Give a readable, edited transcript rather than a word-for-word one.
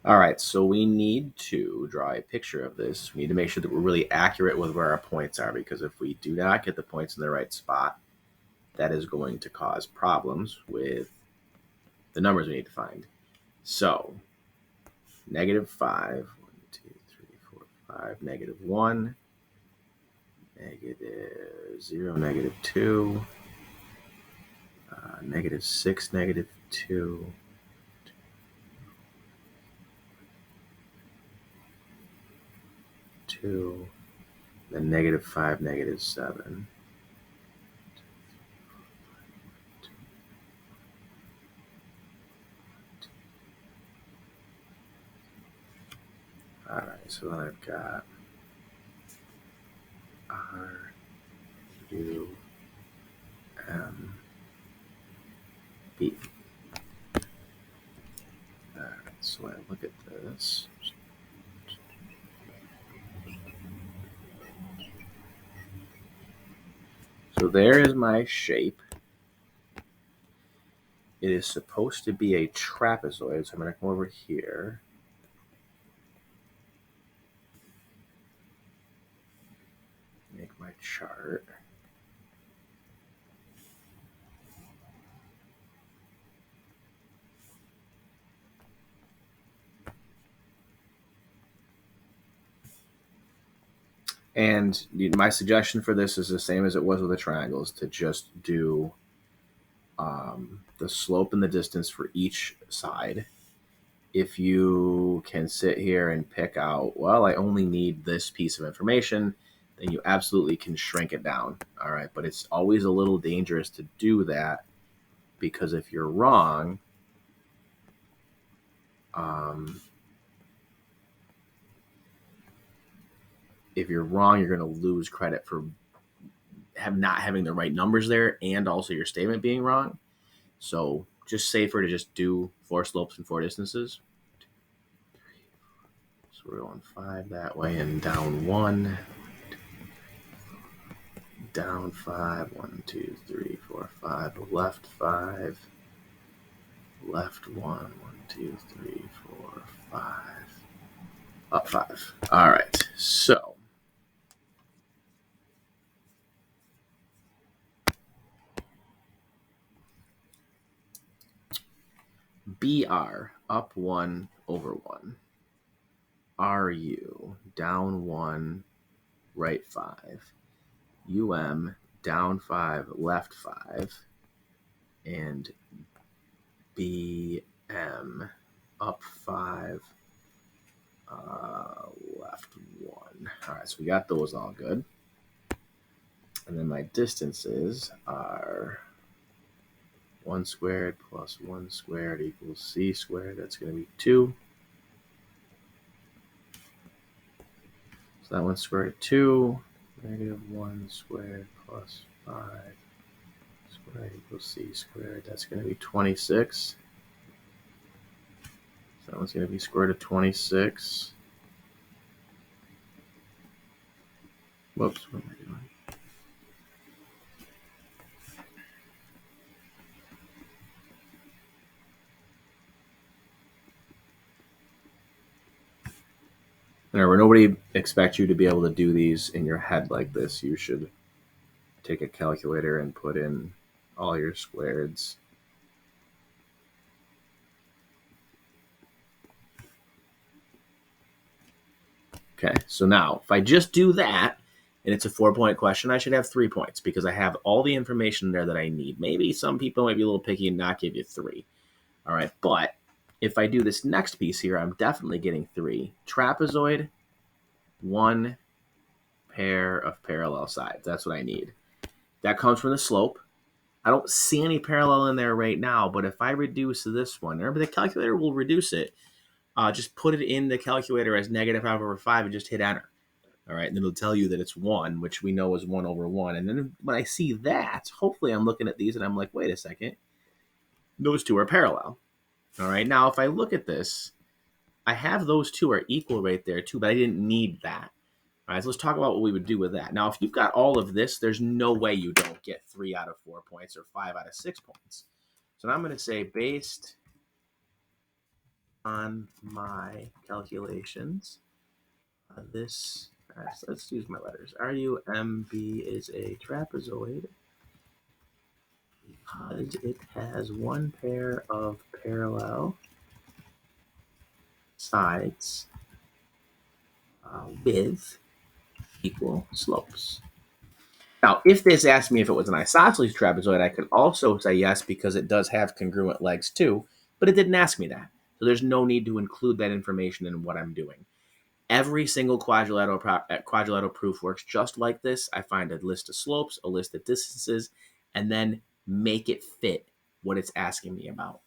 All right, so we need to draw a picture of this. We need to make sure that we're really accurate with where our points are, because if we do not get the points in the right spot, that is going to cause problems with the numbers we need to find. So, -5, 1, 2, 3, 4, 5, -1, -0, -2, -6, -2, 2, then -5, -7. All right, so then I've got R, U, M, B. All right, so when I look at this, so there is my shape. It is supposed to be a trapezoid, so I'm going to come over here. Make my chart. And my suggestion for this is the same as it was with the triangles, to just do the slope and the distance for each side. If you can sit here and pick out, well, I only need this piece of information, then you absolutely can shrink it down. All right, but it's always a little dangerous to do that, because if you're wrong, you're going to lose credit for not having the right numbers there, and also your statement being wrong. So just safer to just do 4 slopes and 4 distances. So we're going 5 that way and down 1, down 5, 1, 2, 3, 4, 5, left 5, left 1, 1, 2, 3, 4, 5, up 5. All right, so BR, up 1 over 1. RU, down 1, right 5. UM, down 5, left 5. And BM, up 5, left 1. All right, so we got those all good. And then my distances are 1 squared plus 1 squared equals c squared. That's going to be 2. So that 1 squared 2, -1 squared plus 5 squared equals c squared. That's going to be 26. So that one's going to be square root of 26. Whoops, what am I doing? Remember, nobody expects you to be able to do these in your head like this. You should take a calculator and put in all your squareds. Okay, so now if I just do that and it's a 4-point question, I should have 3 points because I have all the information there that I need. Maybe some people might be a little picky and not give you 3. All right, but if I do this next piece here, I'm definitely getting 3. Trapezoid, 1 pair of parallel sides. That's what I need. That comes from the slope. I don't see any parallel in there right now, but if I reduce this one, remember the calculator will reduce it. Just put it in the calculator as -5/5 and just hit enter. All right, and it'll tell you that it's 1, which we know is 1 over 1. And then when I see that, hopefully I'm looking at these and I'm like, wait a second, those two are parallel. All right, now if I look at this, I have those two are equal right there too, but I didn't need that. All right, so let's talk about what we would do with that. Now, if you've got all of this, there's no way you don't get 3 out of 4 points or 5 out of 6 points. So now I'm going to say based on my calculations, let's use my letters. RUMB is a trapezoid because it has one pair of parallel sides with equal slopes. Now, if this asked me if it was an isosceles trapezoid, I could also say yes because it does have congruent legs too, but it didn't ask me that. So there's no need to include that information in what I'm doing. Every single quadrilateral proof works just like this. I find a list of slopes, a list of distances, and then make it fit what it's asking me about.